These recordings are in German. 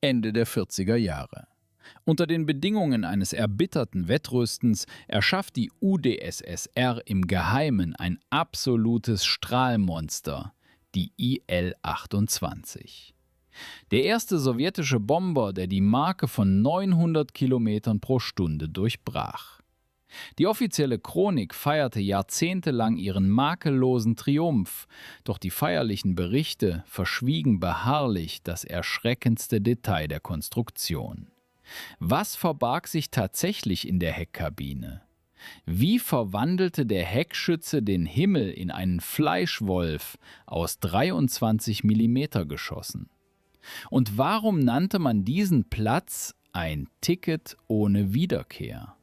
Ende der 40er Jahre. Unter den Bedingungen eines erbitterten Wettrüstens erschafft die UdSSR im Geheimen ein absolutes Strahlmonster, die Il-28. Der erste sowjetische Bomber, der die Marke von 900 Kilometern pro Stunde durchbrach. Die offizielle Chronik feierte jahrzehntelang ihren makellosen Triumph, doch die feierlichen Berichte verschwiegen beharrlich das erschreckendste Detail der Konstruktion. Was verbarg sich tatsächlich in der Heckkabine? Wie verwandelte der Heckschütze den Himmel in einen Fleischwolf aus 23 mm Geschossen? Und warum nannte man diesen Platz ein Ticket ohne Wiederkehr?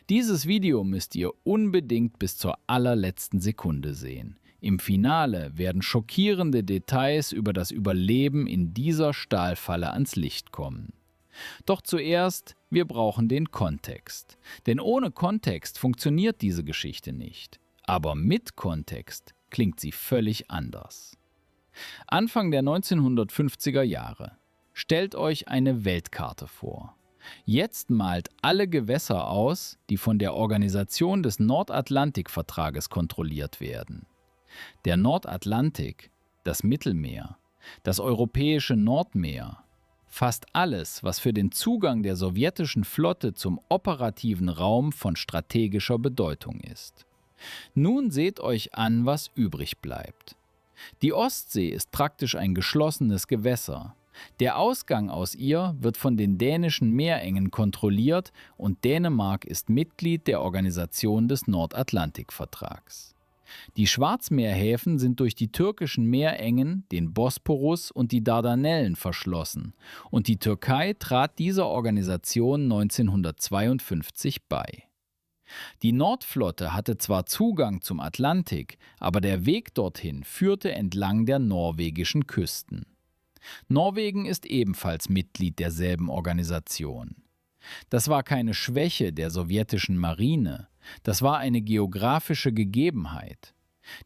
Dieses Video müsst ihr unbedingt bis zur allerletzten Sekunde sehen. Im Finale werden schockierende Details über das Überleben in dieser Stahlfalle ans Licht kommen. Doch zuerst, wir brauchen den Kontext. Denn ohne Kontext funktioniert diese Geschichte nicht. Aber mit Kontext klingt sie völlig anders. Anfang der 1950er Jahre. Stellt euch eine Weltkarte vor. Jetzt malt alle Gewässer aus, die von der Organisation des Nordatlantikvertrages kontrolliert werden. Der Nordatlantik, das Mittelmeer, das europäische Nordmeer, fast alles, was für den Zugang der sowjetischen Flotte zum operativen Raum von strategischer Bedeutung ist. Nun seht euch an, was übrig bleibt. Die Ostsee ist praktisch ein geschlossenes Gewässer. Der Ausgang aus ihr wird von den dänischen Meerengen kontrolliert und Dänemark ist Mitglied der Organisation des Nordatlantikvertrags. Die Schwarzmeerhäfen sind durch die türkischen Meerengen, den Bosporus und die Dardanellen verschlossen und die Türkei trat dieser Organisation 1952 bei. Die Nordflotte hatte zwar Zugang zum Atlantik, aber der Weg dorthin führte entlang der norwegischen Küsten. Norwegen ist ebenfalls Mitglied derselben Organisation. Das war keine Schwäche der sowjetischen Marine, das war eine geografische Gegebenheit.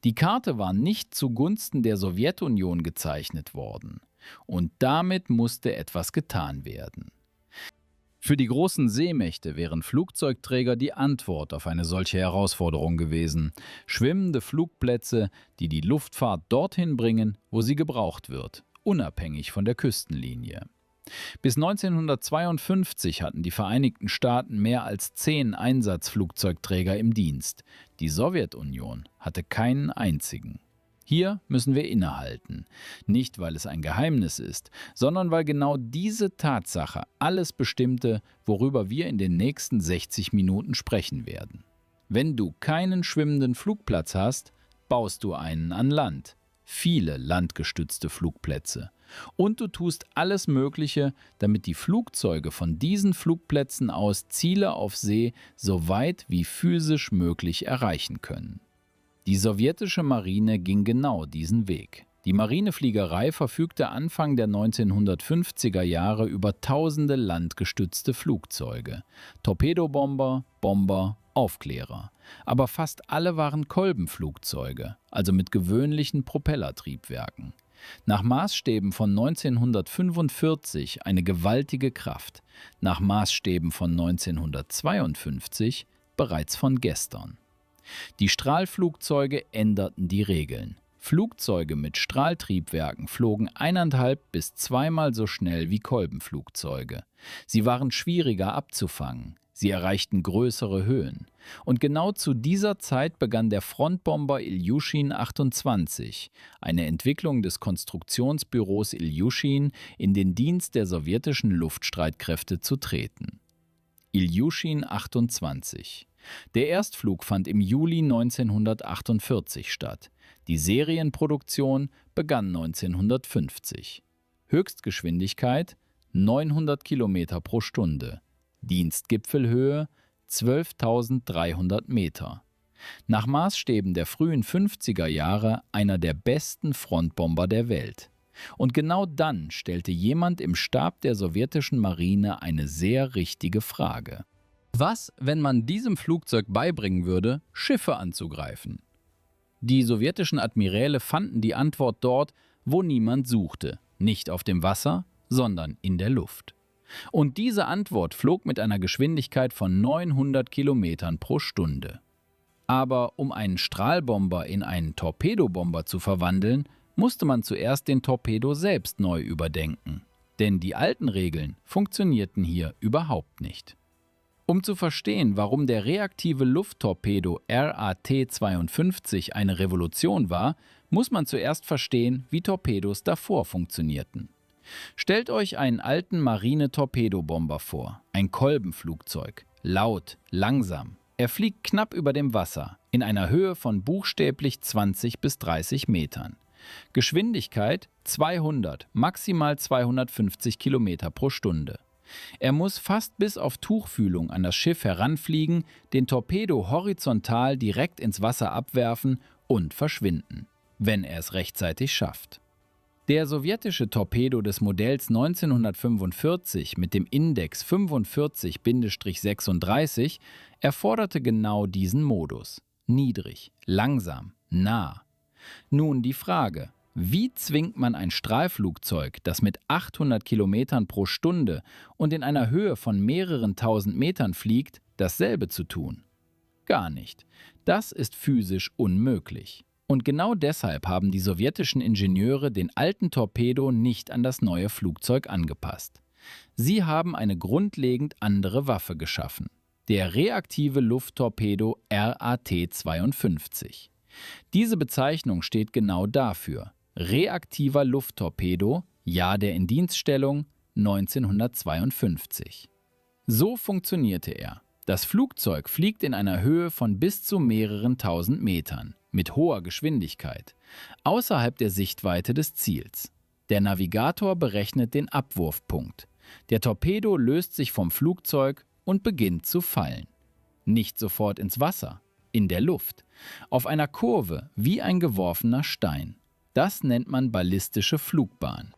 Die Karte war nicht zugunsten der Sowjetunion gezeichnet worden. Und damit musste etwas getan werden. Für die großen Seemächte wären Flugzeugträger die Antwort auf eine solche Herausforderung gewesen. Schwimmende Flugplätze, die die Luftfahrt dorthin bringen, wo sie gebraucht wird, unabhängig von der Küstenlinie. Bis 1952 hatten die Vereinigten Staaten mehr als 10 Einsatzflugzeugträger im Dienst. Die Sowjetunion hatte keinen einzigen. Hier müssen wir innehalten. Nicht, weil es ein Geheimnis ist, sondern weil genau diese Tatsache alles bestimmte, worüber wir in den nächsten 60 Minuten sprechen werden. Wenn du keinen schwimmenden Flugplatz hast, baust du einen an Land. Viele landgestützte Flugplätze. Und du tust alles Mögliche, damit die Flugzeuge von diesen Flugplätzen aus Ziele auf See so weit wie physisch möglich erreichen können. Die sowjetische Marine ging genau diesen Weg. Die Marinefliegerei verfügte Anfang der 1950er Jahre über tausende landgestützte Flugzeuge, Torpedobomber, Bomber, Aufklärer. Aber fast alle waren Kolbenflugzeuge, also mit gewöhnlichen Propellertriebwerken. Nach Maßstäben von 1945 eine gewaltige Kraft, nach Maßstäben von 1952 bereits von gestern. Die Strahlflugzeuge änderten die Regeln. Flugzeuge mit Strahltriebwerken flogen 1,5 bis 2-mal so schnell wie Kolbenflugzeuge. Sie waren schwieriger abzufangen. Sie erreichten größere Höhen. Und genau zu dieser Zeit begann der Frontbomber Iljushin 28, eine Entwicklung des Konstruktionsbüros Iljushin, in den Dienst der sowjetischen Luftstreitkräfte zu treten. Iljushin 28. Der Erstflug fand im Juli 1948 statt. Die Serienproduktion begann 1950. Höchstgeschwindigkeit 900 Kilometer pro Stunde. Dienstgipfelhöhe 12.300 Meter. Nach Maßstäben der frühen 50er Jahre einer der besten Frontbomber der Welt. Und genau dann stellte jemand im Stab der sowjetischen Marine eine sehr richtige Frage. Was, wenn man diesem Flugzeug beibringen würde, Schiffe anzugreifen? Die sowjetischen Admiräle fanden die Antwort dort, wo niemand suchte. Nicht auf dem Wasser, sondern in der Luft. Und diese Antwort flog mit einer Geschwindigkeit von 900 Kilometern pro Stunde. Aber um einen Strahlbomber in einen Torpedobomber zu verwandeln, musste man zuerst den Torpedo selbst neu überdenken. Denn die alten Regeln funktionierten hier überhaupt nicht. Um zu verstehen, warum der reaktive Lufttorpedo RAT-52 eine Revolution war, muss man zuerst verstehen, wie Torpedos davor funktionierten. Stellt euch einen alten Marine-Torpedobomber vor, ein Kolbenflugzeug, laut, langsam. Er fliegt knapp über dem Wasser, in einer Höhe von buchstäblich 20 bis 30 Metern. Geschwindigkeit 200, maximal 250 Kilometer pro Stunde. Er muss fast bis auf Tuchfühlung an das Schiff heranfliegen, den Torpedo horizontal direkt ins Wasser abwerfen und verschwinden, wenn er es rechtzeitig schafft. Der sowjetische Torpedo des Modells 1945 mit dem Index 45-36 erforderte genau diesen Modus: niedrig, langsam, nah. Nun die Frage: Wie zwingt man ein Strahlflugzeug, das mit 800 Kilometern pro Stunde und in einer Höhe von mehreren tausend Metern fliegt, dasselbe zu tun? Gar nicht. Das ist physisch unmöglich. Und genau deshalb haben die sowjetischen Ingenieure den alten Torpedo nicht an das neue Flugzeug angepasst. Sie haben eine grundlegend andere Waffe geschaffen: der reaktive Lufttorpedo RAT-52. Diese Bezeichnung steht genau dafür: reaktiver Lufttorpedo, Jahr der Indienststellung 1952. So funktionierte er. Das Flugzeug fliegt in einer Höhe von bis zu mehreren tausend Metern, mit hoher Geschwindigkeit, außerhalb der Sichtweite des Ziels. Der Navigator berechnet den Abwurfpunkt. Der Torpedo löst sich vom Flugzeug und beginnt zu fallen. Nicht sofort ins Wasser, in der Luft, auf einer Kurve wie ein geworfener Stein. Das nennt man ballistische Flugbahn.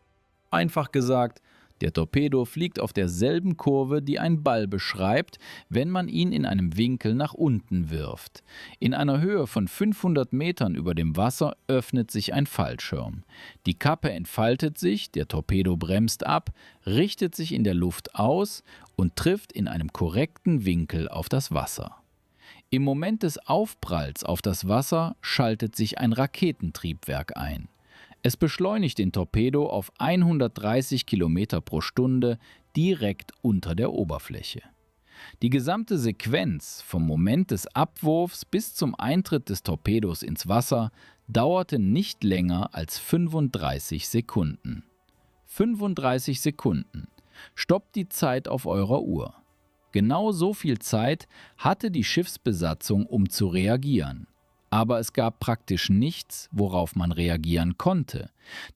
Einfach gesagt, der Torpedo fliegt auf derselben Kurve, die ein Ball beschreibt, wenn man ihn in einem Winkel nach unten wirft. In einer Höhe von 500 Metern über dem Wasser öffnet sich ein Fallschirm. Die Kappe entfaltet sich, der Torpedo bremst ab, richtet sich in der Luft aus und trifft in einem korrekten Winkel auf das Wasser. Im Moment des Aufpralls auf das Wasser schaltet sich ein Raketentriebwerk ein. Es beschleunigt den Torpedo auf 130 Kilometer pro Stunde direkt unter der Oberfläche. Die gesamte Sequenz vom Moment des Abwurfs bis zum Eintritt des Torpedos ins Wasser dauerte nicht länger als 35 Sekunden. 35 Sekunden. Stoppt die Zeit auf eurer Uhr. Genau so viel Zeit hatte die Schiffsbesatzung, um zu reagieren. Aber es gab praktisch nichts, worauf man reagieren konnte,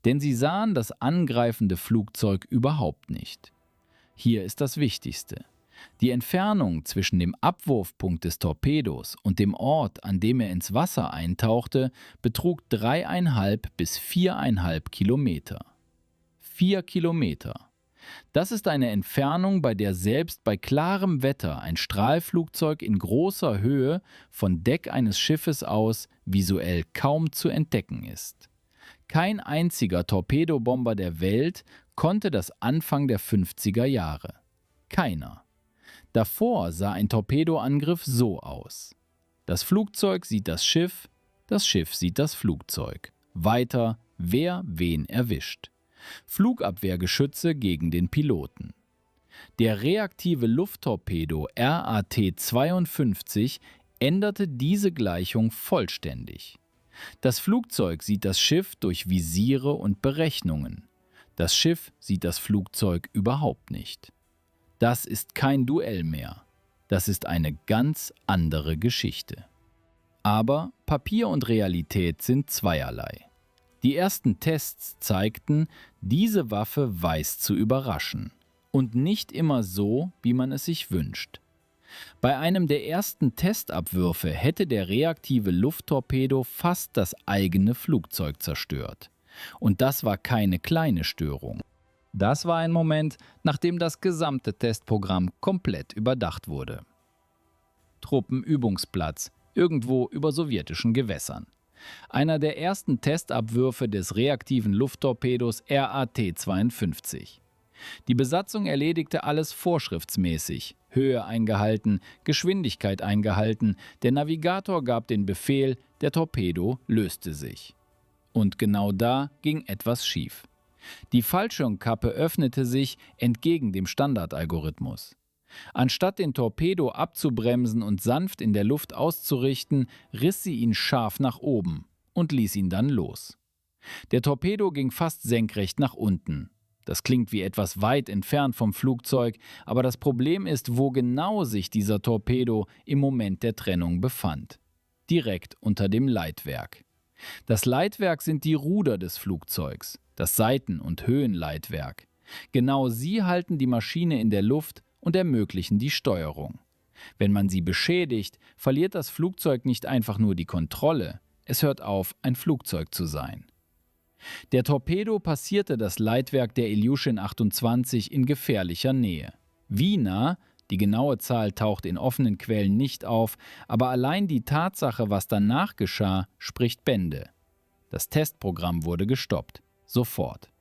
denn sie sahen das angreifende Flugzeug überhaupt nicht. Hier ist das Wichtigste: Die Entfernung zwischen dem Abwurfpunkt des Torpedos und dem Ort, an dem er ins Wasser eintauchte, betrug 3,5 bis 4,5 Kilometer. 4 Kilometer. Das ist eine Entfernung, bei der selbst bei klarem Wetter ein Strahlflugzeug in großer Höhe von Deck eines Schiffes aus visuell kaum zu entdecken ist. Kein einziger Torpedobomber der Welt konnte das Anfang der 50er Jahre. Keiner. Davor sah ein Torpedoangriff so aus: Das Flugzeug sieht das Schiff sieht das Flugzeug. Weiter, wer wen erwischt. Flugabwehrgeschütze gegen den Piloten. Der reaktive Lufttorpedo RAT-52 änderte diese Gleichung vollständig. Das Flugzeug sieht das Schiff durch Visiere und Berechnungen. Das Schiff sieht das Flugzeug überhaupt nicht. Das ist kein Duell mehr. Das ist eine ganz andere Geschichte. Aber Papier und Realität sind zweierlei. Die ersten Tests zeigten, diese Waffe weiß zu überraschen. Und nicht immer so, wie man es sich wünscht. Bei einem der ersten Testabwürfe hätte der reaktive Lufttorpedo fast das eigene Flugzeug zerstört. Und das war keine kleine Störung. Das war ein Moment, nachdem das gesamte Testprogramm komplett überdacht wurde. Truppenübungsplatz, irgendwo über sowjetischen Gewässern. Einer der ersten Testabwürfe des reaktiven Lufttorpedos RAT-52. Die Besatzung erledigte alles vorschriftsmäßig. Höhe eingehalten, Geschwindigkeit eingehalten, der Navigator gab den Befehl, der Torpedo löste sich. Und genau da ging etwas schief. Die Fallschirmkappe öffnete sich entgegen dem Standardalgorithmus. Anstatt den Torpedo abzubremsen und sanft in der Luft auszurichten, riss sie ihn scharf nach oben und ließ ihn dann los. Der Torpedo ging fast senkrecht nach unten. Das klingt wie etwas weit entfernt vom Flugzeug, aber das Problem ist, wo genau sich dieser Torpedo im Moment der Trennung befand. Direkt unter dem Leitwerk. Das Leitwerk sind die Ruder des Flugzeugs, das Seiten- und Höhenleitwerk. Genau sie halten die Maschine in der Luft und ermöglichen die Steuerung. Wenn man sie beschädigt, verliert das Flugzeug nicht einfach nur die Kontrolle, es hört auf, ein Flugzeug zu sein. Der Torpedo passierte das Leitwerk der Ilyushin 28 in gefährlicher Nähe. Wie nah? Die genaue Zahl taucht in offenen Quellen nicht auf, aber allein die Tatsache, was danach geschah, spricht Bände. Das Testprogramm wurde gestoppt. Sofort.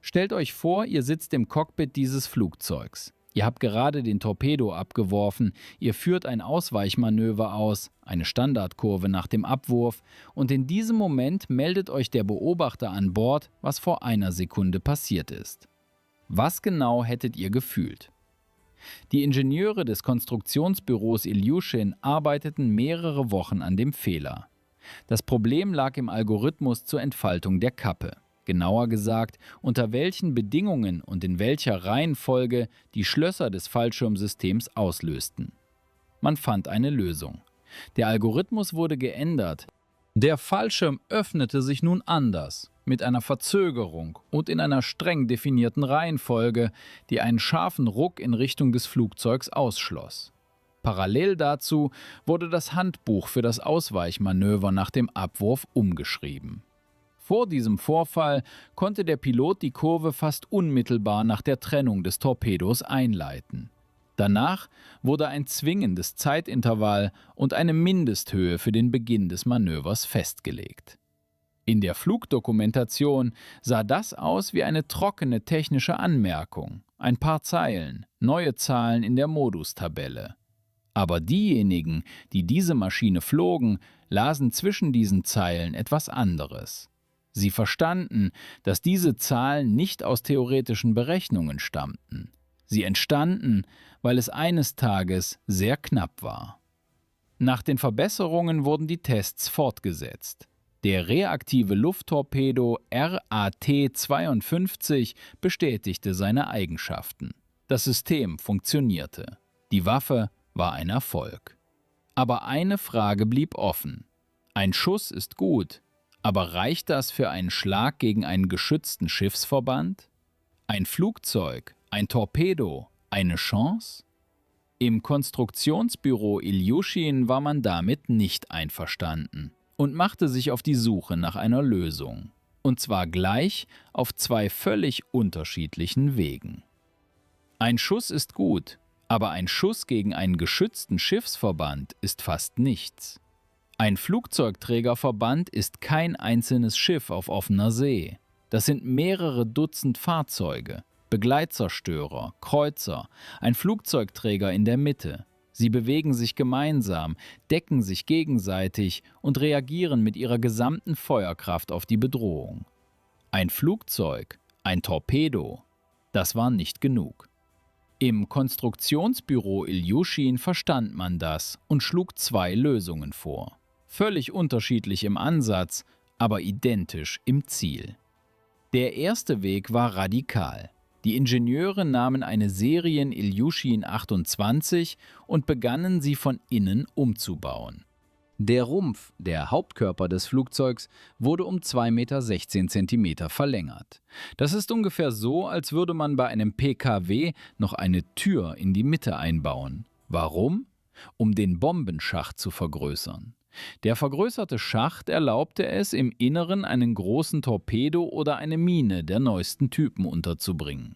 Stellt euch vor, ihr sitzt im Cockpit dieses Flugzeugs. Ihr habt gerade den Torpedo abgeworfen, ihr führt ein Ausweichmanöver aus, eine Standardkurve nach dem Abwurf, und in diesem Moment meldet euch der Beobachter an Bord, was vor einer Sekunde passiert ist. Was genau hättet ihr gefühlt? Die Ingenieure des Konstruktionsbüros Ilyushin arbeiteten mehrere Wochen an dem Fehler. Das Problem lag im Algorithmus zur Entfaltung der Kappe. Genauer gesagt, unter welchen Bedingungen und in welcher Reihenfolge die Schlösser des Fallschirmsystems auslösten. Man fand eine Lösung. Der Algorithmus wurde geändert. Der Fallschirm öffnete sich nun anders, mit einer Verzögerung und in einer streng definierten Reihenfolge, die einen scharfen Ruck in Richtung des Flugzeugs ausschloss. Parallel dazu wurde das Handbuch für das Ausweichmanöver nach dem Abwurf umgeschrieben. Vor diesem Vorfall konnte der Pilot die Kurve fast unmittelbar nach der Trennung des Torpedos einleiten. Danach wurde ein zwingendes Zeitintervall und eine Mindesthöhe für den Beginn des Manövers festgelegt. In der Flugdokumentation sah das aus wie eine trockene technische Anmerkung, ein paar Zeilen, neue Zahlen in der Modustabelle. Aber diejenigen, die diese Maschine flogen, lasen zwischen diesen Zeilen etwas anderes. Sie verstanden, dass diese Zahlen nicht aus theoretischen Berechnungen stammten. Sie entstanden, weil es eines Tages sehr knapp war. Nach den Verbesserungen wurden die Tests fortgesetzt. Der reaktive Lufttorpedo RAT-52 bestätigte seine Eigenschaften. Das System funktionierte. Die Waffe war ein Erfolg. Aber eine Frage blieb offen. Ein Schuss ist gut. Aber reicht das für einen Schlag gegen einen geschützten Schiffsverband? Ein Flugzeug, ein Torpedo, eine Chance? Im Konstruktionsbüro Ilyushin war man damit nicht einverstanden und machte sich auf die Suche nach einer Lösung. Und zwar gleich auf zwei völlig unterschiedlichen Wegen. Ein Schuss ist gut, aber ein Schuss gegen einen geschützten Schiffsverband ist fast nichts. Ein Flugzeugträgerverband ist kein einzelnes Schiff auf offener See. Das sind mehrere Dutzend Fahrzeuge, Begleitzerstörer, Kreuzer, ein Flugzeugträger in der Mitte. Sie bewegen sich gemeinsam, decken sich gegenseitig und reagieren mit ihrer gesamten Feuerkraft auf die Bedrohung. Ein Flugzeug, ein Torpedo, das war nicht genug. Im Konstruktionsbüro Ilyushin verstand man das und schlug zwei Lösungen vor. Völlig unterschiedlich im Ansatz, aber identisch im Ziel. Der erste Weg war radikal. Die Ingenieure nahmen eine Serien Ilyushin 28 und begannen sie von innen umzubauen. Der Rumpf, der Hauptkörper des Flugzeugs, wurde um 2,16 Meter verlängert. Das ist ungefähr so, als würde man bei einem PKW noch eine Tür in die Mitte einbauen. Warum? Um den Bombenschacht zu vergrößern. Der vergrößerte Schacht erlaubte es, im Inneren einen großen Torpedo oder eine Mine der neuesten Typen unterzubringen.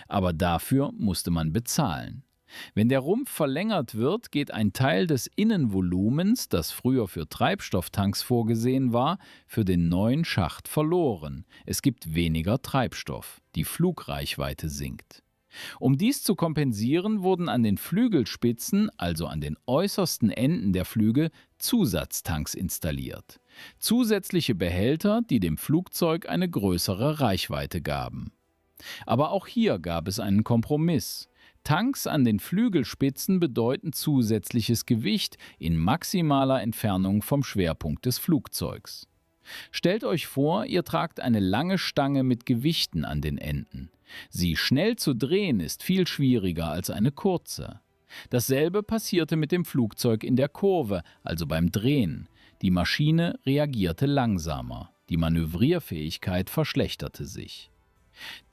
Aber dafür musste man bezahlen. Wenn der Rumpf verlängert wird, geht ein Teil des Innenvolumens, das früher für Treibstofftanks vorgesehen war, für den neuen Schacht verloren. Es gibt weniger Treibstoff. Die Flugreichweite sinkt. Um dies zu kompensieren, wurden an den Flügelspitzen, also an den äußersten Enden der Flügel, Zusatztanks installiert. Zusätzliche Behälter, die dem Flugzeug eine größere Reichweite gaben. Aber auch hier gab es einen Kompromiss. Tanks an den Flügelspitzen bedeuten zusätzliches Gewicht in maximaler Entfernung vom Schwerpunkt des Flugzeugs. Stellt euch vor, ihr tragt eine lange Stange mit Gewichten an den Enden. Sie schnell zu drehen ist viel schwieriger als eine kurze. Dasselbe passierte mit dem Flugzeug in der Kurve, also beim Drehen. Die Maschine reagierte langsamer. Die Manövrierfähigkeit verschlechterte sich.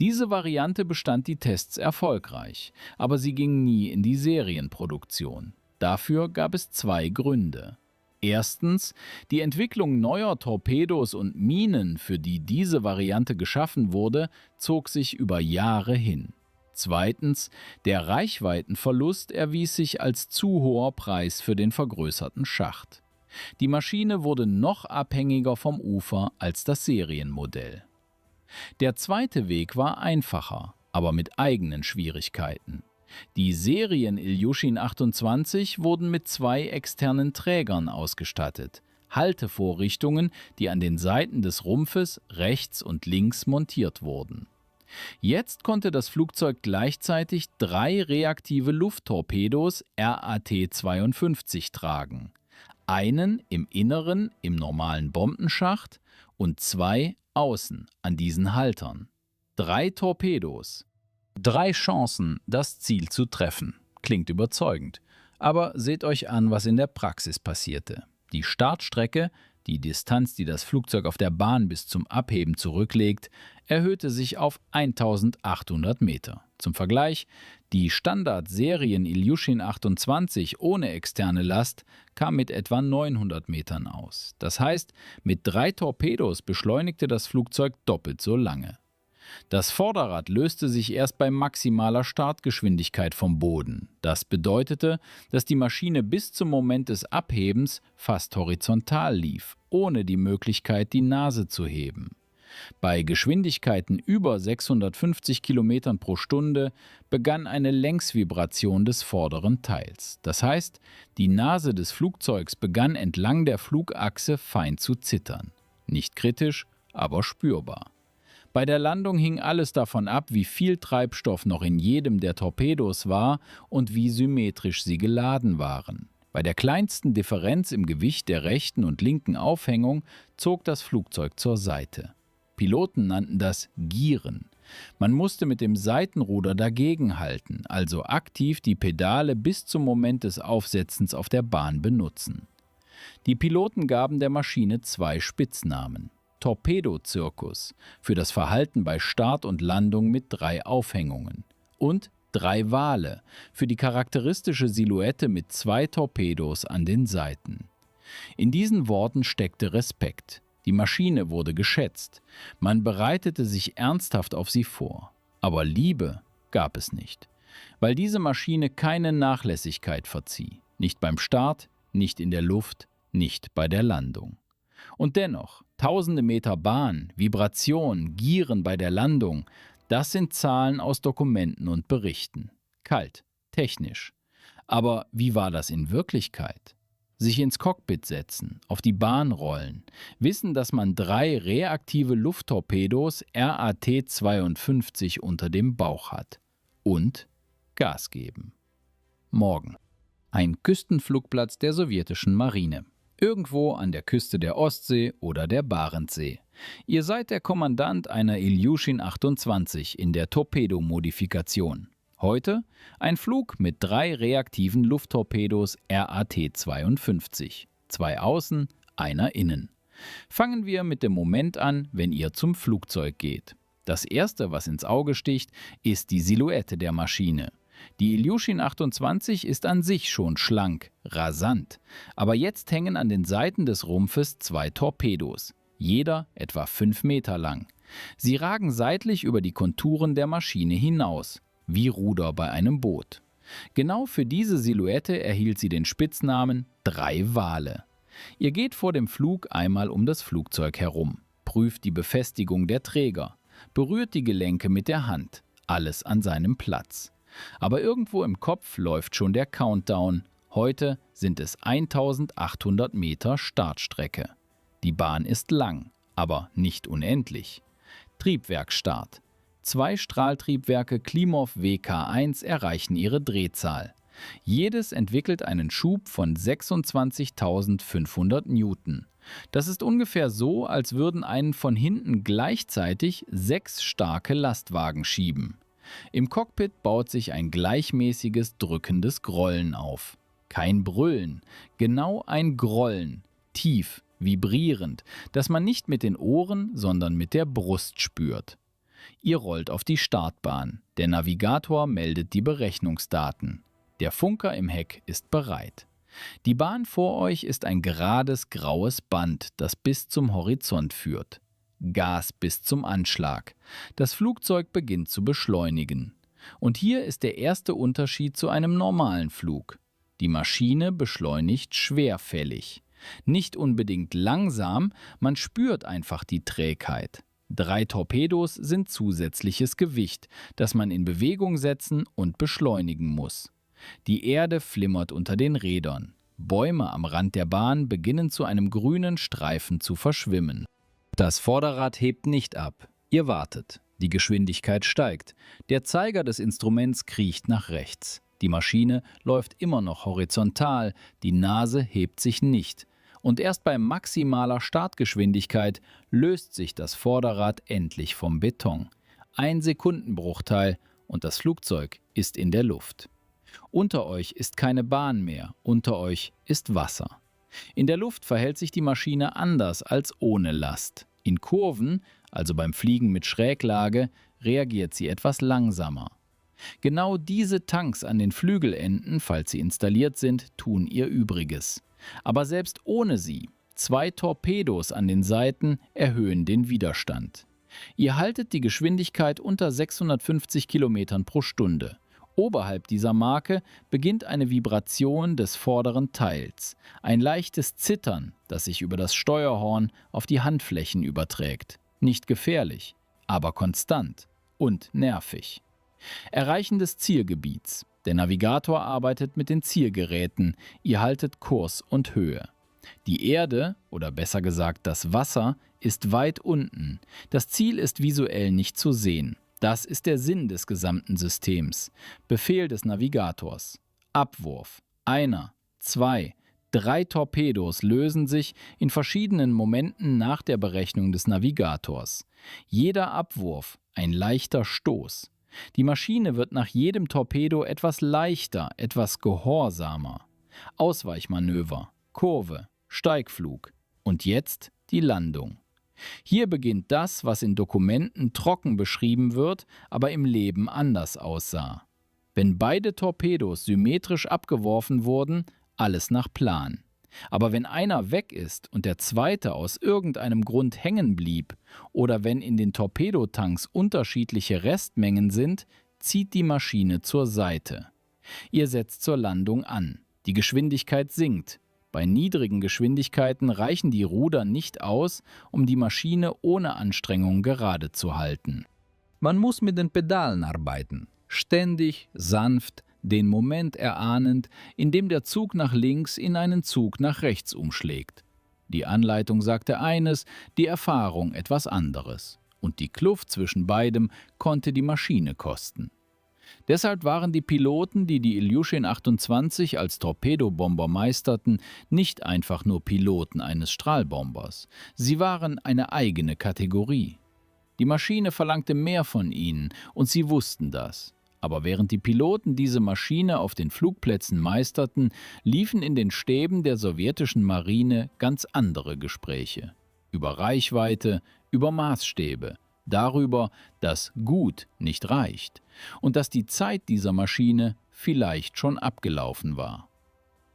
Diese Variante bestand die Tests erfolgreich, aber sie ging nie in die Serienproduktion. Dafür gab es zwei Gründe. Erstens, die Entwicklung neuer Torpedos und Minen, für die diese Variante geschaffen wurde, zog sich über Jahre hin. Zweitens, der Reichweitenverlust erwies sich als zu hoher Preis für den vergrößerten Schacht. Die Maschine wurde noch abhängiger vom Ufer als das Serienmodell. Der zweite Weg war einfacher, aber mit eigenen Schwierigkeiten. Die Serien Iljushin-28 wurden mit zwei externen Trägern ausgestattet, Haltevorrichtungen, die an den Seiten des Rumpfes rechts und links montiert wurden. Jetzt konnte das Flugzeug gleichzeitig drei reaktive Lufttorpedos RAT-52 tragen. Einen im Inneren, im normalen Bombenschacht und zwei außen an diesen Haltern. 3 Torpedos. 3 Chancen, das Ziel zu treffen. Klingt überzeugend. Aber seht euch an, was in der Praxis passierte. Die Startstrecke, die Distanz, die das Flugzeug auf der Bahn bis zum Abheben zurücklegt, erhöhte sich auf 1800 Meter. Zum Vergleich, die Standard-Serien Iljushin-28 ohne externe Last kam mit etwa 900 Metern aus. Das heißt, mit 3 Torpedos beschleunigte das Flugzeug doppelt so lange. Das Vorderrad löste sich erst bei maximaler Startgeschwindigkeit vom Boden. Das bedeutete, dass die Maschine bis zum Moment des Abhebens fast horizontal lief, ohne die Möglichkeit, die Nase zu heben. Bei Geschwindigkeiten über 650 km pro Stunde begann eine Längsvibration des vorderen Teils. Das heißt, die Nase des Flugzeugs begann entlang der Flugachse fein zu zittern. Nicht kritisch, aber spürbar. Bei der Landung hing alles davon ab, wie viel Treibstoff noch in jedem der Torpedos war und wie symmetrisch sie geladen waren. Bei der kleinsten Differenz im Gewicht der rechten und linken Aufhängung zog das Flugzeug zur Seite. Piloten nannten das Gieren. Man musste mit dem Seitenruder dagegenhalten, also aktiv die Pedale bis zum Moment des Aufsetzens auf der Bahn benutzen. Die Piloten gaben der Maschine 2 Spitznamen. Torpedo-Zirkus für das Verhalten bei Start und Landung mit 3 Aufhängungen und 3 Wale für die charakteristische Silhouette mit 2 Torpedos an den Seiten. In diesen Worten steckte Respekt. Die Maschine wurde geschätzt. Man bereitete sich ernsthaft auf sie vor. Aber Liebe gab es nicht, weil diese Maschine keine Nachlässigkeit verzieh. Nicht beim Start, nicht in der Luft, nicht bei der Landung. Und dennoch, tausende Meter Bahn, Vibration, Gieren bei der Landung, das sind Zahlen aus Dokumenten und Berichten. Kalt, technisch. Aber wie war das in Wirklichkeit? Sich ins Cockpit setzen, auf die Bahn rollen, wissen, dass man 3 reaktive Lufttorpedos RAT-52 unter dem Bauch hat. Und Gas geben. Morgen. Ein Küstenflugplatz der sowjetischen Marine. Irgendwo an der Küste der Ostsee oder der Barentssee. Ihr seid der Kommandant einer Iljushin-28 in der Torpedomodifikation. Heute ein Flug mit 3 reaktiven Lufttorpedos RAT-52. 2 außen, einer innen. Fangen wir mit dem Moment an, wenn ihr zum Flugzeug geht. Das Erste, was ins Auge sticht, ist die Silhouette der Maschine. Die Iljushin-28 ist an sich schon schlank, rasant. Aber jetzt hängen an den Seiten des Rumpfes 2 Torpedos, jeder etwa 5 Meter lang. Sie ragen seitlich über die Konturen der Maschine hinaus, wie Ruder bei einem Boot. Genau für diese Silhouette erhielt sie den Spitznamen Drei Wale. Ihr geht vor dem Flug einmal um das Flugzeug herum, prüft die Befestigung der Träger, berührt die Gelenke mit der Hand, alles an seinem Platz. Aber irgendwo im Kopf läuft schon der Countdown. Heute sind es 1800 Meter Startstrecke. Die Bahn ist lang, aber nicht unendlich. Triebwerksstart. 2 Strahltriebwerke Klimov WK1 erreichen ihre Drehzahl. Jedes entwickelt einen Schub von 26.500 Newton. Das ist ungefähr so, als würden einen von hinten gleichzeitig 6 starke Lastwagen schieben. Im Cockpit baut sich ein gleichmäßiges, drückendes Grollen auf. Kein Brüllen, genau ein Grollen, tief, vibrierend, das man nicht mit den Ohren, sondern mit der Brust spürt. Ihr rollt auf die Startbahn. Der Navigator meldet die Berechnungsdaten. Der Funker im Heck ist bereit. Die Bahn vor euch ist ein gerades graues Band, das bis zum Horizont führt. Gas bis zum Anschlag. Das Flugzeug beginnt zu beschleunigen. Und hier ist der erste Unterschied zu einem normalen Flug. Die Maschine beschleunigt schwerfällig. Nicht unbedingt langsam, man spürt einfach die Trägheit. 3 Torpedos sind zusätzliches Gewicht, das man in Bewegung setzen und beschleunigen muss. Die Erde flimmert unter den Rädern. Bäume am Rand der Bahn beginnen zu einem grünen Streifen zu verschwimmen. Das Vorderrad hebt nicht ab. Ihr wartet. Die Geschwindigkeit steigt. Der Zeiger des Instruments kriecht nach rechts. Die Maschine läuft immer noch horizontal, die Nase hebt sich nicht. Und erst bei maximaler Startgeschwindigkeit löst sich das Vorderrad endlich vom Beton. Ein Sekundenbruchteil und das Flugzeug ist in der Luft. Unter euch ist keine Bahn mehr, unter euch ist Wasser. In der Luft verhält sich die Maschine anders als ohne Last. In Kurven, also beim Fliegen mit Schräglage, reagiert sie etwas langsamer. Genau diese Tanks an den Flügelenden, falls sie installiert sind, tun ihr Übriges. Aber selbst ohne sie, 2 Torpedos an den Seiten erhöhen den Widerstand. Ihr haltet die Geschwindigkeit unter 650 Kilometern pro Stunde. Oberhalb dieser Marke beginnt eine Vibration des vorderen Teils, ein leichtes Zittern, das sich über das Steuerhorn auf die Handflächen überträgt. Nicht gefährlich, aber konstant und nervig. Erreichen des Zielgebiets. Der Navigator arbeitet mit den Zielgeräten, ihr haltet Kurs und Höhe. Die Erde, oder besser gesagt das Wasser, ist weit unten. Das Ziel ist visuell nicht zu sehen. Das ist der Sinn des gesamten Systems. Befehl des Navigators. Abwurf. 1, 2, 3 Torpedos lösen sich in verschiedenen Momenten nach der Berechnung des Navigators. Jeder Abwurf ein leichter Stoß. Die Maschine wird nach jedem Torpedo etwas leichter, etwas gehorsamer. Ausweichmanöver, Kurve, Steigflug und jetzt die Landung. Hier beginnt das, was in Dokumenten trocken beschrieben wird, aber im Leben anders aussah. Wenn beide Torpedos symmetrisch abgeworfen wurden, alles nach Plan. Aber wenn einer weg ist und der zweite aus irgendeinem Grund hängen blieb oder wenn in den Torpedotanks unterschiedliche Restmengen sind, zieht die Maschine zur Seite. Ihr setzt zur Landung an. Die Geschwindigkeit sinkt. Bei niedrigen Geschwindigkeiten reichen die Ruder nicht aus, um die Maschine ohne Anstrengung gerade zu halten. Man muss mit den Pedalen arbeiten. Ständig, sanft, den Moment erahnend, in dem der Zug nach links in einen Zug nach rechts umschlägt. Die Anleitung sagte eines, die Erfahrung etwas anderes. Und die Kluft zwischen beidem konnte die Maschine kosten. Deshalb waren die Piloten, die die Ilyushin 28 als Torpedobomber meisterten, nicht einfach nur Piloten eines Strahlbombers. Sie waren eine eigene Kategorie. Die Maschine verlangte mehr von ihnen und sie wussten das. Aber während die Piloten diese Maschine auf den Flugplätzen meisterten, liefen in den Stäben der sowjetischen Marine ganz andere Gespräche. Über Reichweite, über Maßstäbe, darüber, dass gut nicht reicht und dass die Zeit dieser Maschine vielleicht schon abgelaufen war.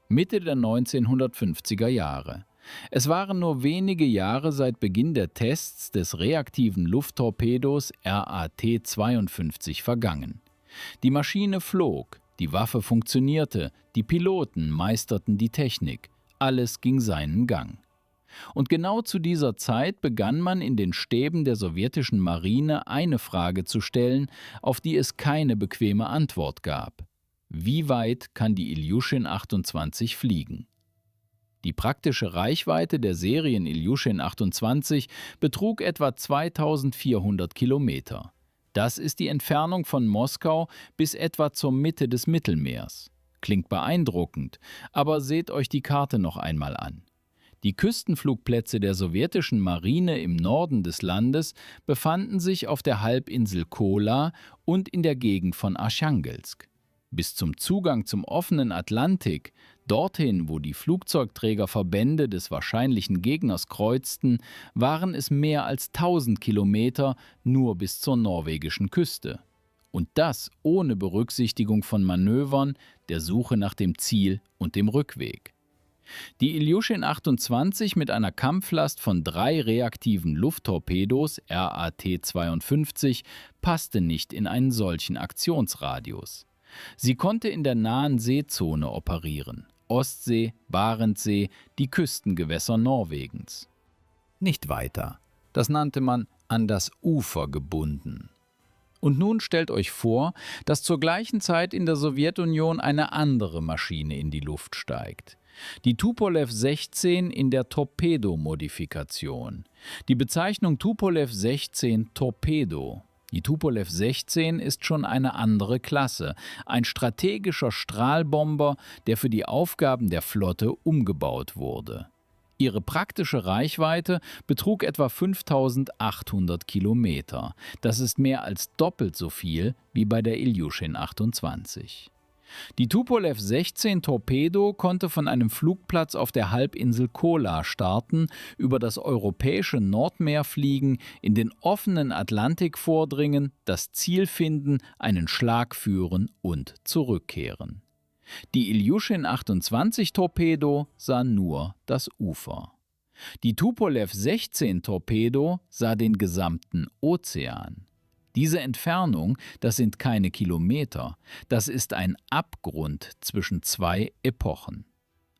Mitte der 1950er Jahre. Es waren nur wenige Jahre seit Beginn der Tests des reaktiven Lufttorpedos RAT-52 vergangen. Die Maschine flog, Die Waffe funktionierte, die Piloten meisterten die Technik, alles ging seinen Gang. Und genau zu dieser Zeit begann man in den Stäben der sowjetischen Marine eine Frage zu stellen, auf die es keine bequeme Antwort gab. Wie weit kann die Iljuschin 28 fliegen? Die praktische Reichweite der Serien Iljuschin 28 betrug etwa 2400 Kilometer. Das ist die Entfernung von Moskau bis etwa zur Mitte des Mittelmeers. Klingt beeindruckend, aber seht euch die Karte noch einmal an. Die Küstenflugplätze der sowjetischen Marine im Norden des Landes befanden sich auf der Halbinsel Kola und in der Gegend von Archangelsk. Bis zum Zugang zum offenen Atlantik, dorthin, wo die Flugzeugträgerverbände des wahrscheinlichen Gegners kreuzten, waren es mehr als 1000 Kilometer nur bis zur norwegischen Küste. Und das ohne Berücksichtigung von Manövern, der Suche nach dem Ziel und dem Rückweg. Die Iljuschin 28 mit einer Kampflast von 3 reaktiven Lufttorpedos RAT-52 passte nicht in einen solchen Aktionsradius. Sie konnte in der nahen Seezone operieren, Ostsee, Barentssee, die Küstengewässer Norwegens. Nicht weiter. Das nannte man an das Ufer gebunden. Und nun stellt euch vor, dass zur gleichen Zeit in der Sowjetunion eine andere Maschine in die Luft steigt. Die Tupolew 16 in der Torpedo-Modifikation. Die Bezeichnung Tupolew 16 Torpedo. Die Tupolew 16 ist schon eine andere Klasse, ein strategischer Strahlbomber, der für die Aufgaben der Flotte umgebaut wurde. Ihre praktische Reichweite betrug etwa 5800 Kilometer. Das ist mehr als doppelt so viel wie bei der Iljuschin 28. Die Tupolew 16 Torpedo konnte von einem Flugplatz auf der Halbinsel Kola starten, über das europäische Nordmeer fliegen, in den offenen Atlantik vordringen, das Ziel finden, einen Schlag führen und zurückkehren. Die Iljuschin 28 Torpedo sah nur das Ufer. Die Tupolew 16 Torpedo sah den gesamten Ozean. Diese Entfernung, das sind keine Kilometer, das ist ein Abgrund zwischen 2 Epochen.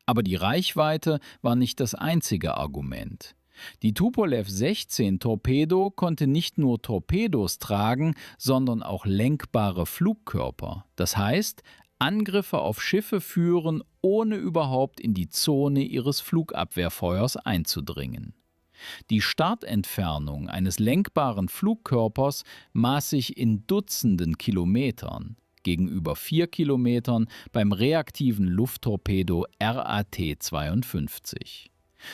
Aber die Reichweite war nicht das einzige Argument. Die Tupolew 16 Torpedo konnte nicht nur Torpedos tragen, sondern auch lenkbare Flugkörper. Das heißt, Angriffe auf Schiffe führen, ohne überhaupt in die Zone ihres Flugabwehrfeuers einzudringen. Die Startentfernung eines lenkbaren Flugkörpers maß sich in Dutzenden Kilometern, gegenüber 4 Kilometern beim reaktiven Lufttorpedo RAT-52.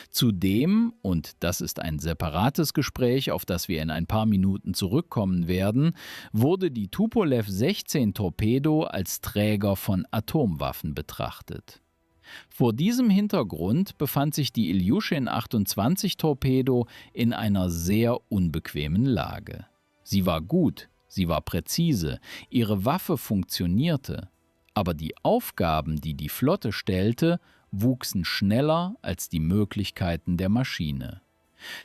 Zudem, und das ist ein separates Gespräch, auf das wir in ein paar Minuten zurückkommen werden, wurde die Tupolew 16 Torpedo als Träger von Atomwaffen betrachtet. Vor diesem Hintergrund befand sich die Iljuschin 28 Torpedo in einer sehr unbequemen Lage. Sie war gut, sie war präzise, ihre Waffe funktionierte, aber die Aufgaben, die die Flotte stellte, wuchsen schneller als die Möglichkeiten der Maschine.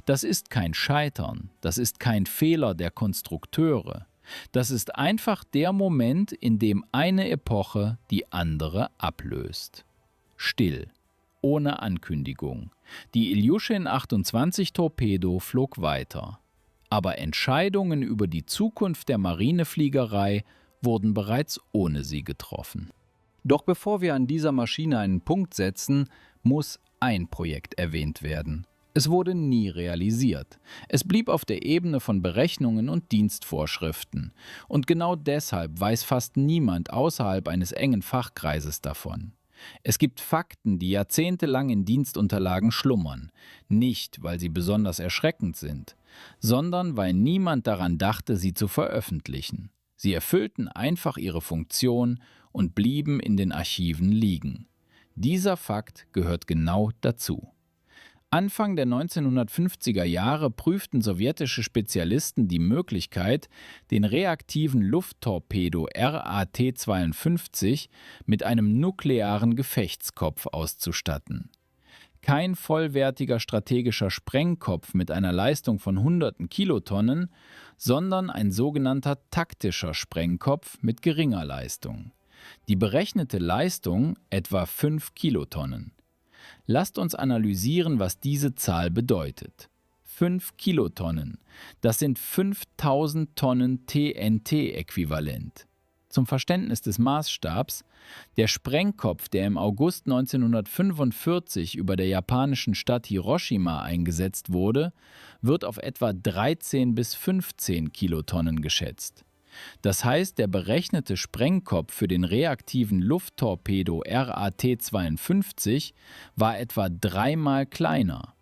Das ist kein Scheitern, das ist kein Fehler der Konstrukteure. Das ist einfach der Moment, in dem eine Epoche die andere ablöst. Still, ohne Ankündigung. Die Iljuschin 28 Torpedo flog weiter. Aber Entscheidungen über die Zukunft der Marinefliegerei wurden bereits ohne sie getroffen. Doch bevor wir an dieser Maschine einen Punkt setzen, muss ein Projekt erwähnt werden. Es wurde nie realisiert. Es blieb auf der Ebene von Berechnungen und Dienstvorschriften. Und genau deshalb weiß fast niemand außerhalb eines engen Fachkreises davon. Es gibt Fakten, die jahrzehntelang in Dienstunterlagen schlummern, nicht weil sie besonders erschreckend sind, sondern weil niemand daran dachte, sie zu veröffentlichen. Sie erfüllten einfach ihre Funktion und blieben in den Archiven liegen. Dieser Fakt gehört genau dazu. Anfang der 1950er Jahre prüften sowjetische Spezialisten die Möglichkeit, den reaktiven Lufttorpedo RAT-52 mit einem nuklearen Gefechtskopf auszustatten. Kein vollwertiger strategischer Sprengkopf mit einer Leistung von hunderten Kilotonnen, sondern ein sogenannter taktischer Sprengkopf mit geringer Leistung. Die berechnete Leistung etwa 5 Kilotonnen. Lasst uns analysieren, was diese Zahl bedeutet. 5 Kilotonnen, das sind 5000 Tonnen TNT-Äquivalent. Zum Verständnis des Maßstabs: Der Sprengkopf, der im August 1945 über der japanischen Stadt Hiroshima eingesetzt wurde, wird auf etwa 13 bis 15 Kilotonnen geschätzt. Das heißt, der berechnete Sprengkopf für den reaktiven Lufttorpedo RAT-52 war etwa dreimal kleiner.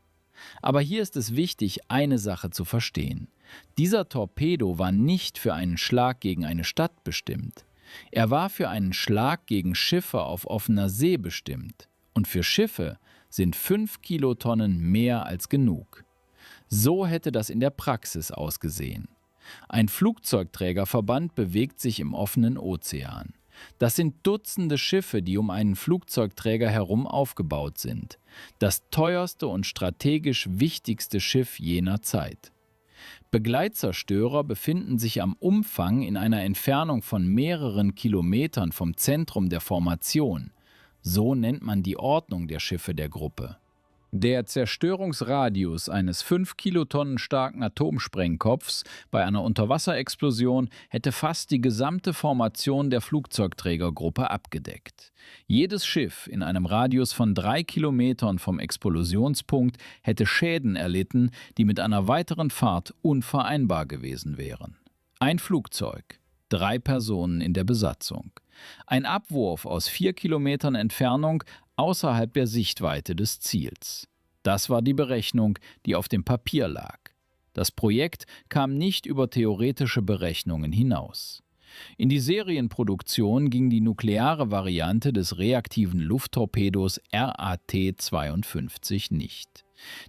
Aber hier ist es wichtig, eine Sache zu verstehen. Dieser Torpedo war nicht für einen Schlag gegen eine Stadt bestimmt. Er war für einen Schlag gegen Schiffe auf offener See bestimmt. Und für Schiffe sind 5 Kilotonnen mehr als genug. So hätte das in der Praxis ausgesehen. Ein Flugzeugträgerverband bewegt sich im offenen Ozean. Das sind Dutzende Schiffe, die um einen Flugzeugträger herum aufgebaut sind. Das teuerste und strategisch wichtigste Schiff jener Zeit. Begleitzerstörer befinden sich am Umfang in einer Entfernung von mehreren Kilometern vom Zentrum der Formation. So nennt man die Ordnung der Schiffe der Gruppe. Der Zerstörungsradius eines 5 Kilotonnen starken Atomsprengkopfs bei einer Unterwasserexplosion hätte fast die gesamte Formation der Flugzeugträgergruppe abgedeckt. Jedes Schiff in einem Radius von 3 Kilometern vom Explosionspunkt hätte Schäden erlitten, die mit einer weiteren Fahrt unvereinbar gewesen wären. Ein Flugzeug, 3 Personen in der Besatzung. Ein Abwurf aus 4 Kilometern Entfernung außerhalb der Sichtweite des Ziels. Das war die Berechnung, die auf dem Papier lag. Das Projekt kam nicht über theoretische Berechnungen hinaus. In die Serienproduktion ging die nukleare Variante des reaktiven Lufttorpedos RAT-52 nicht.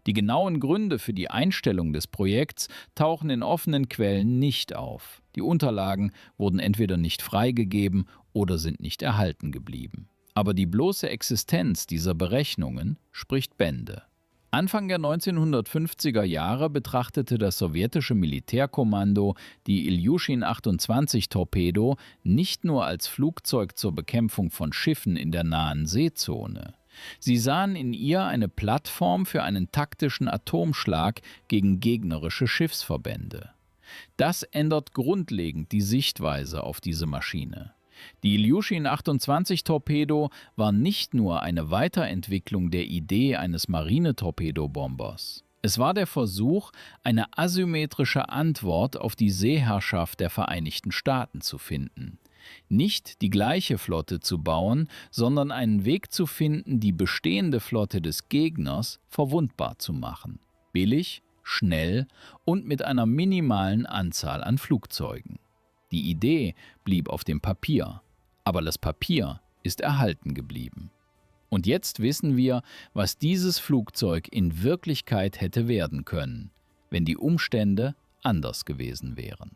Die genauen Gründe für die Einstellung des Projekts tauchen in offenen Quellen nicht auf. Die Unterlagen wurden entweder nicht freigegeben oder sind nicht erhalten geblieben. Aber die bloße Existenz dieser Berechnungen spricht Bände. Anfang der 1950er Jahre betrachtete das sowjetische Militärkommando die Iljuschin-28-Torpedo nicht nur als Flugzeug zur Bekämpfung von Schiffen in der nahen Seezone. Sie sahen in ihr eine Plattform für einen taktischen Atomschlag gegen gegnerische Schiffsverbände. Das ändert grundlegend die Sichtweise auf diese Maschine. Die Iljuschin-28-Torpedo war nicht nur eine Weiterentwicklung der Idee eines Marinetorpedobombers. Es war der Versuch, eine asymmetrische Antwort auf die Seeherrschaft der Vereinigten Staaten zu finden. Nicht die gleiche Flotte zu bauen, sondern einen Weg zu finden, die bestehende Flotte des Gegners verwundbar zu machen. Billig, schnell und mit einer minimalen Anzahl an Flugzeugen. Die Idee blieb auf dem Papier, aber das Papier ist erhalten geblieben. Und jetzt wissen wir, was dieses Flugzeug in Wirklichkeit hätte werden können, wenn die Umstände anders gewesen wären.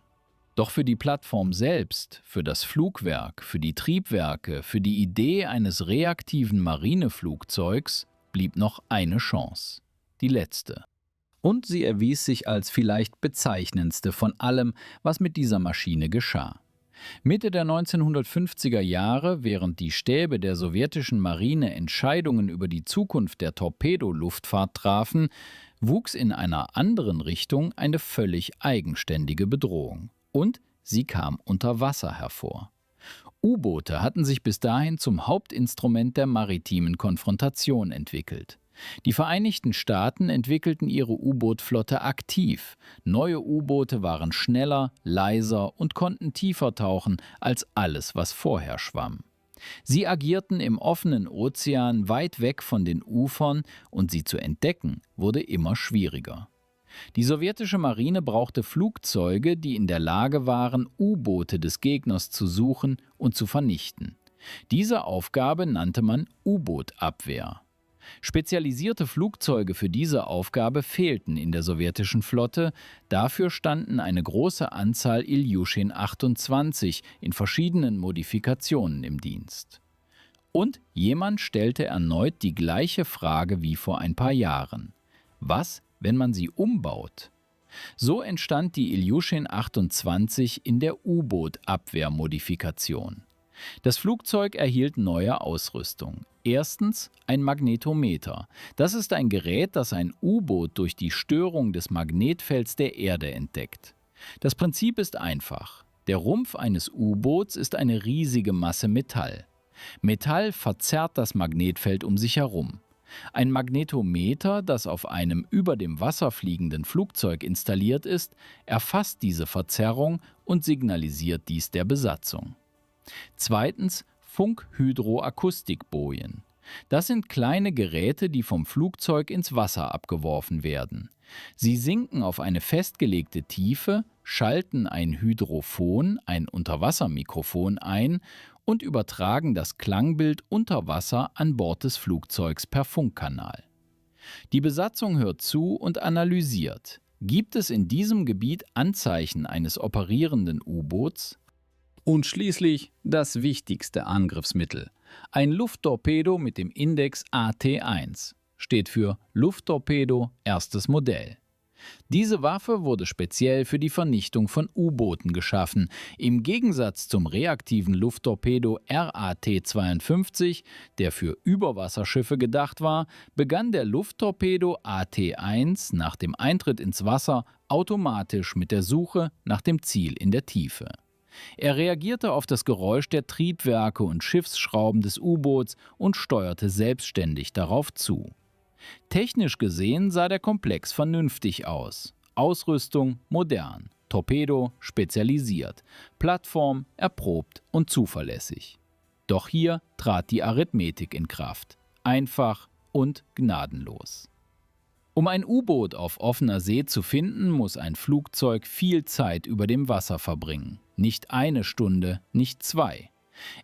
Doch für die Plattform selbst, für das Flugwerk, für die Triebwerke, für die Idee eines reaktiven Marineflugzeugs blieb noch eine Chance, die letzte. Und sie erwies sich als vielleicht bezeichnendste von allem, was mit dieser Maschine geschah. Mitte der 1950er Jahre, während die Stäbe der sowjetischen Marine Entscheidungen über die Zukunft der Torpedoluftfahrt trafen, wuchs in einer anderen Richtung eine völlig eigenständige Bedrohung. Und sie kam unter Wasser hervor. U-Boote hatten sich bis dahin zum Hauptinstrument der maritimen Konfrontation entwickelt. Die Vereinigten Staaten entwickelten ihre U-Boot-Flotte aktiv. Neue U-Boote waren schneller, leiser und konnten tiefer tauchen als alles, was vorher schwamm. Sie agierten im offenen Ozean weit weg von den Ufern und sie zu entdecken wurde immer schwieriger. Die sowjetische Marine brauchte Flugzeuge, die in der Lage waren, U-Boote des Gegners zu suchen und zu vernichten. Diese Aufgabe nannte man U-Boot-Abwehr. Spezialisierte Flugzeuge für diese Aufgabe fehlten in der sowjetischen Flotte, dafür standen eine große Anzahl Iljuschin-28 in verschiedenen Modifikationen im Dienst. Und jemand stellte erneut die gleiche Frage wie vor ein paar Jahren. Was, wenn man sie umbaut? So entstand die Iljuschin-28 in der U-Boot-Abwehr-Modifikation. Das Flugzeug erhielt neue Ausrüstung. Erstens ein Magnetometer. Das ist ein Gerät, das ein U-Boot durch die Störung des Magnetfelds der Erde entdeckt. Das Prinzip ist einfach. Der Rumpf eines U-Boots ist eine riesige Masse Metall. Metall verzerrt das Magnetfeld um sich herum. Ein Magnetometer, das auf einem über dem Wasser fliegenden Flugzeug installiert ist, erfasst diese Verzerrung und signalisiert dies der Besatzung. Zweitens Funkhydroakustikbojen. Das sind kleine Geräte, die vom Flugzeug ins Wasser abgeworfen werden. Sie sinken auf eine festgelegte Tiefe, schalten ein Hydrophon, ein Unterwassermikrofon ein und übertragen das Klangbild unter Wasser an Bord des Flugzeugs per Funkkanal. Die Besatzung hört zu und analysiert. Gibt es in diesem Gebiet Anzeichen eines operierenden U-Boots? Und schließlich das wichtigste Angriffsmittel. Ein Lufttorpedo mit dem Index AT1. Steht für Lufttorpedo erstes Modell. Diese Waffe wurde speziell für die Vernichtung von U-Booten geschaffen. Im Gegensatz zum reaktiven Lufttorpedo RAT-52, der für Überwasserschiffe gedacht war, begann der Lufttorpedo AT-1 nach dem Eintritt ins Wasser automatisch mit der Suche nach dem Ziel in der Tiefe. Er reagierte auf das Geräusch der Triebwerke und Schiffsschrauben des U-Boots und steuerte selbstständig darauf zu. Technisch gesehen sah der Komplex vernünftig aus. Ausrüstung modern, Torpedo spezialisiert, Plattform erprobt und zuverlässig. Doch hier trat die Arithmetik in Kraft. Einfach und gnadenlos. Um ein U-Boot auf offener See zu finden, muss ein Flugzeug viel Zeit über dem Wasser verbringen. Nicht eine Stunde, nicht zwei.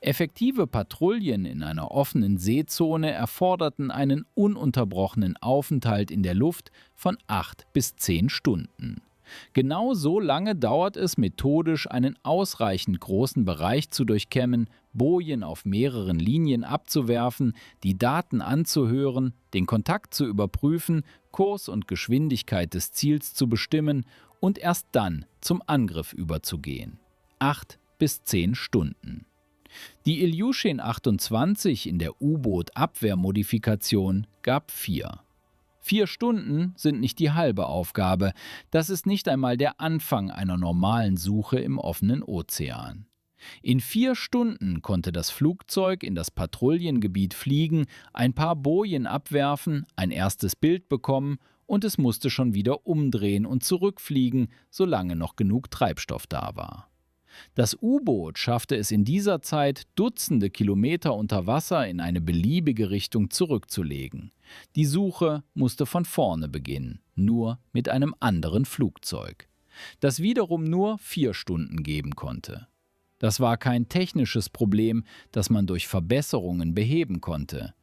Effektive Patrouillen in einer offenen Seezone erforderten einen ununterbrochenen Aufenthalt in der Luft von 8 bis 10 Stunden. Genau so lange dauert es methodisch, einen ausreichend großen Bereich zu durchkämmen, Bojen auf mehreren Linien abzuwerfen, die Daten anzuhören, den Kontakt zu überprüfen, Kurs und Geschwindigkeit des Ziels zu bestimmen und erst dann zum Angriff überzugehen. 8 bis 10 Stunden. Die Ilyushin 28 in der U-Boot-Abwehrmodifikation gab 4. 4 Stunden sind nicht die halbe Aufgabe, das ist nicht einmal der Anfang einer normalen Suche im offenen Ozean. In 4 Stunden konnte das Flugzeug in das Patrouillengebiet fliegen, ein paar Bojen abwerfen, ein erstes Bild bekommen und es musste schon wieder umdrehen und zurückfliegen, solange noch genug Treibstoff da war. Das U-Boot schaffte es in dieser Zeit, Dutzende Kilometer unter Wasser in eine beliebige Richtung zurückzulegen. Die Suche musste von vorne beginnen, nur mit einem anderen Flugzeug, das wiederum nur 4 Stunden geben konnte. Das war kein technisches Problem, das man durch Verbesserungen beheben konnte.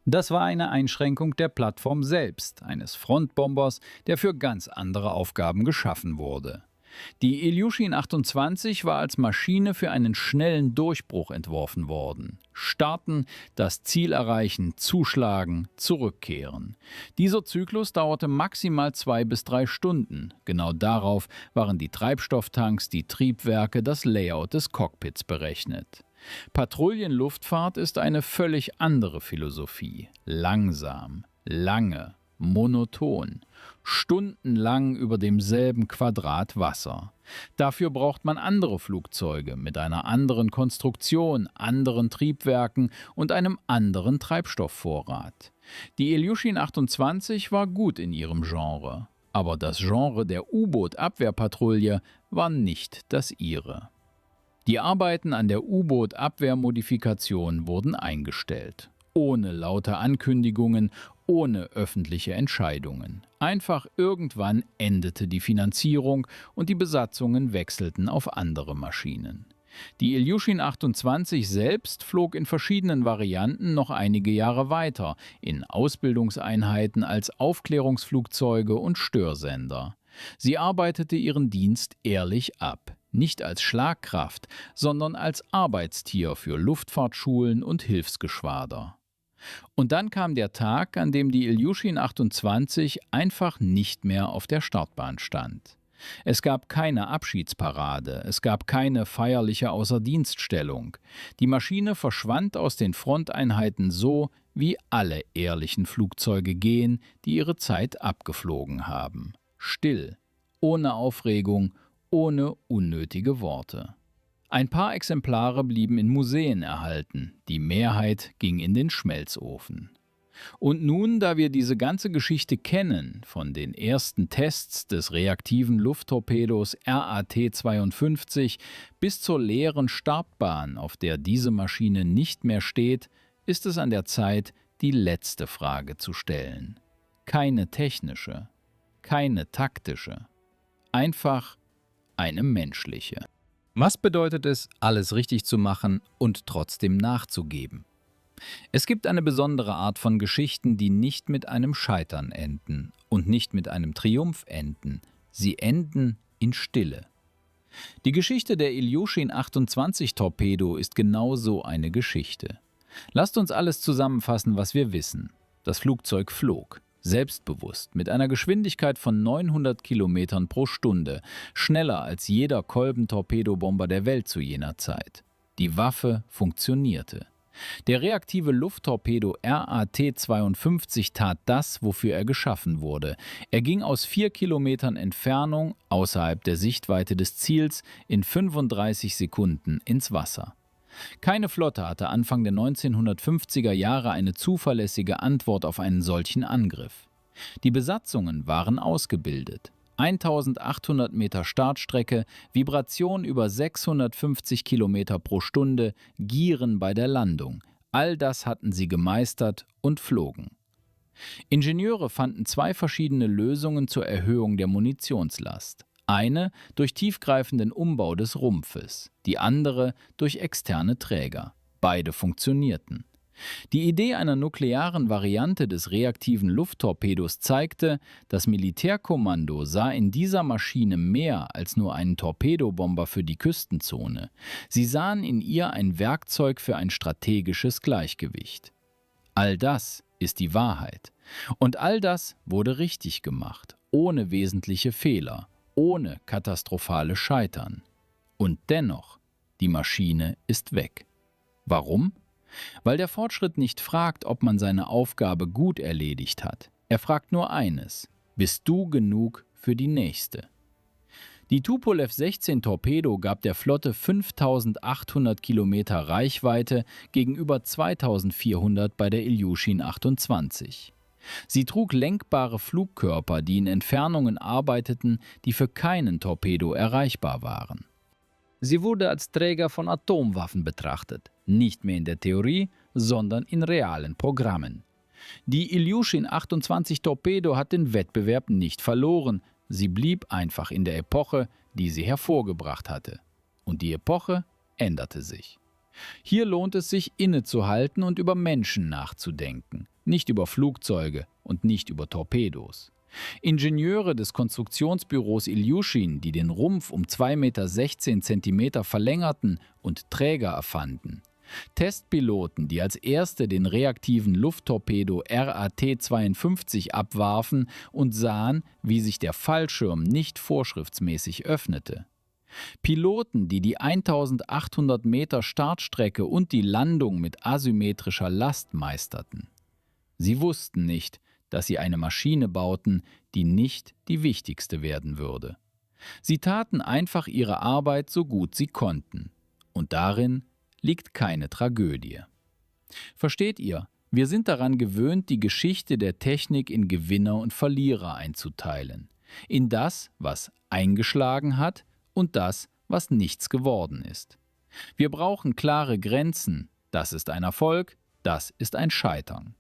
Das war eine Einschränkung der Plattform selbst, eines Frontbombers, der für ganz andere Aufgaben geschaffen wurde. Die Ilyushin 28 war als Maschine für einen schnellen Durchbruch entworfen worden. Starten, das Ziel erreichen, zuschlagen, zurückkehren. Dieser Zyklus dauerte maximal 2 bis 3 Stunden. Genau darauf waren die Treibstofftanks, die Triebwerke, das Layout des Cockpits berechnet. Patrouillenluftfahrt ist eine völlig andere Philosophie. Langsam, lange, monoton. Stundenlang über demselben Quadrat Wasser. Dafür braucht man andere Flugzeuge mit einer anderen Konstruktion, anderen Triebwerken und einem anderen Treibstoffvorrat. Die Ilyushin 28 war gut in ihrem Genre, aber das Genre der U-Boot-Abwehrpatrouille war nicht das ihre. Die Arbeiten an der U-Boot-Abwehrmodifikation wurden eingestellt. Ohne laute Ankündigungen, ohne öffentliche Entscheidungen. Einfach irgendwann endete die Finanzierung und die Besatzungen wechselten auf andere Maschinen. Die Ilyushin 28 selbst flog in verschiedenen Varianten noch einige Jahre weiter, in Ausbildungseinheiten als Aufklärungsflugzeuge und Störsender. Sie arbeitete ihren Dienst ehrlich ab, nicht als Schlagkraft, sondern als Arbeitstier für Luftfahrtschulen und Hilfsgeschwader. Und dann kam der Tag, an dem die Ilyushin 28 einfach nicht mehr auf der Startbahn stand. Es gab keine Abschiedsparade, es gab keine feierliche Außerdienststellung. Die Maschine verschwand aus den Fronteinheiten so, wie alle ehrlichen Flugzeuge gehen, die ihre Zeit abgeflogen haben. Still, ohne Aufregung, ohne unnötige Worte. Ein paar Exemplare blieben in Museen erhalten, die Mehrheit ging in den Schmelzofen. Und nun, da wir diese ganze Geschichte kennen, von den ersten Tests des reaktiven Lufttorpedos RAT-52 bis zur leeren Startbahn, auf der diese Maschine nicht mehr steht, ist es an der Zeit, die letzte Frage zu stellen. Keine technische, keine taktische, einfach eine menschliche. Was bedeutet es, alles richtig zu machen und trotzdem nachzugeben? Es gibt eine besondere Art von Geschichten, die nicht mit einem Scheitern enden und nicht mit einem Triumph enden. Sie enden in Stille. Die Geschichte der Ilyushin 28 Torpedo ist genau so eine Geschichte. Lasst uns alles zusammenfassen, was wir wissen. Das Flugzeug flog, selbstbewusst, mit einer Geschwindigkeit von 900 Kilometern pro Stunde, schneller als jeder Kolben-Torpedobomber der Welt zu jener Zeit. Die Waffe funktionierte. Der reaktive Lufttorpedo RAT-52 tat das, wofür er geschaffen wurde. Er ging aus 4 Kilometern Entfernung, außerhalb der Sichtweite des Ziels, in 35 Sekunden ins Wasser. Keine Flotte hatte Anfang der 1950er Jahre eine zuverlässige Antwort auf einen solchen Angriff. Die Besatzungen waren ausgebildet. 1800 Meter Startstrecke, Vibration über 650 Kilometer pro Stunde, Gieren bei der Landung. All das hatten sie gemeistert und flogen. Ingenieure fanden zwei verschiedene Lösungen zur Erhöhung der Munitionslast. Eine durch tiefgreifenden Umbau des Rumpfes, die andere durch externe Träger. Beide funktionierten. Die Idee einer nuklearen Variante des reaktiven Lufttorpedos zeigte, das Militärkommando sah in dieser Maschine mehr als nur einen Torpedobomber für die Küstenzone. Sie sahen in ihr ein Werkzeug für ein strategisches Gleichgewicht. All das ist die Wahrheit. Und all das wurde richtig gemacht, ohne wesentliche Fehler, ohne katastrophale Scheitern. Und dennoch, die Maschine ist weg. Warum? Weil der Fortschritt nicht fragt, ob man seine Aufgabe gut erledigt hat. Er fragt nur eines: Bist du genug für die nächste? Die Tupolew 16 Torpedo gab der Flotte 5800 Kilometer Reichweite gegenüber 2400 bei der Ilyushin 28. Sie trug lenkbare Flugkörper, die in Entfernungen arbeiteten, die für keinen Torpedo erreichbar waren. Sie wurde als Träger von Atomwaffen betrachtet, nicht mehr in der Theorie, sondern in realen Programmen. Die Ilyushin 28 Torpedo hat den Wettbewerb nicht verloren, sie blieb einfach in der Epoche, die sie hervorgebracht hatte. Und die Epoche änderte sich. Hier lohnt es sich, innezuhalten und über Menschen nachzudenken, nicht über Flugzeuge und nicht über Torpedos. Ingenieure des Konstruktionsbüros Ilyushin, die den Rumpf um 2,16 Meter verlängerten und Träger erfanden. Testpiloten, die als erste den reaktiven Lufttorpedo RAT-52 abwarfen und sahen, wie sich der Fallschirm nicht vorschriftsmäßig öffnete. Piloten, die die 1800 Meter Startstrecke und die Landung mit asymmetrischer Last meisterten. Sie wussten nicht, dass sie eine Maschine bauten, die nicht die wichtigste werden würde. Sie taten einfach ihre Arbeit so gut sie konnten. Und darin liegt keine Tragödie. Versteht ihr? Wir sind daran gewöhnt, die Geschichte der Technik in Gewinner und Verlierer einzuteilen. In das, was eingeschlagen hat, und das, was nichts geworden ist. Wir brauchen klare Grenzen. Das ist ein Erfolg, das ist ein Scheitern.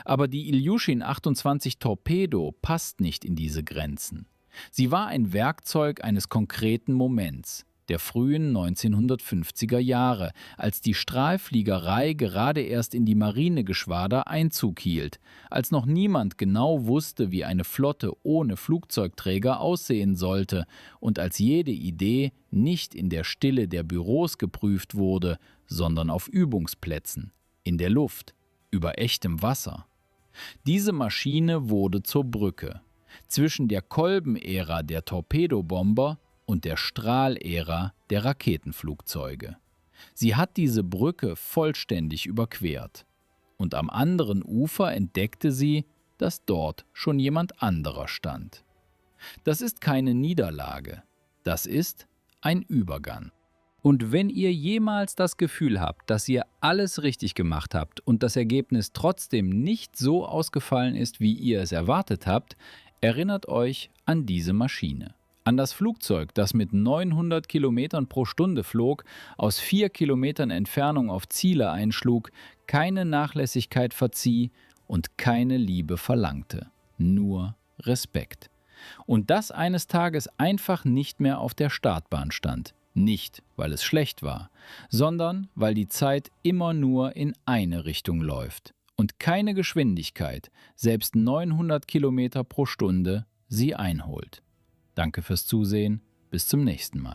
Aber die Ilyushin 28 Torpedo passt nicht in diese Grenzen. Sie war ein Werkzeug eines konkreten Moments, der frühen 1950er Jahre, als die Strahlfliegerei gerade erst in die Marinegeschwader Einzug hielt, als noch niemand genau wusste, wie eine Flotte ohne Flugzeugträger aussehen sollte und als jede Idee nicht in der Stille der Büros geprüft wurde, sondern auf Übungsplätzen, in der Luft, über echtem Wasser. Diese Maschine wurde zur Brücke. zwischen der Kolbenära der Torpedobomber und der Strahlära der Raketenflugzeuge. Sie hat diese Brücke vollständig überquert. Und am anderen Ufer entdeckte sie, dass dort schon jemand anderer stand. Das ist keine Niederlage, das ist ein Übergang. Und wenn ihr jemals das Gefühl habt, dass ihr alles richtig gemacht habt und das Ergebnis trotzdem nicht so ausgefallen ist, wie ihr es erwartet habt, erinnert euch an diese Maschine. An das Flugzeug, das mit 900 Kilometern pro Stunde flog, aus 4 Kilometern Entfernung auf Ziele einschlug, keine Nachlässigkeit verzieh und keine Liebe verlangte. Nur Respekt. Und das eines Tages einfach nicht mehr auf der Startbahn stand. Nicht, weil es schlecht war, sondern weil die Zeit immer nur in eine Richtung läuft und keine Geschwindigkeit, selbst 900 Kilometer pro Stunde, sie einholt. Danke fürs Zusehen, bis zum nächsten Mal.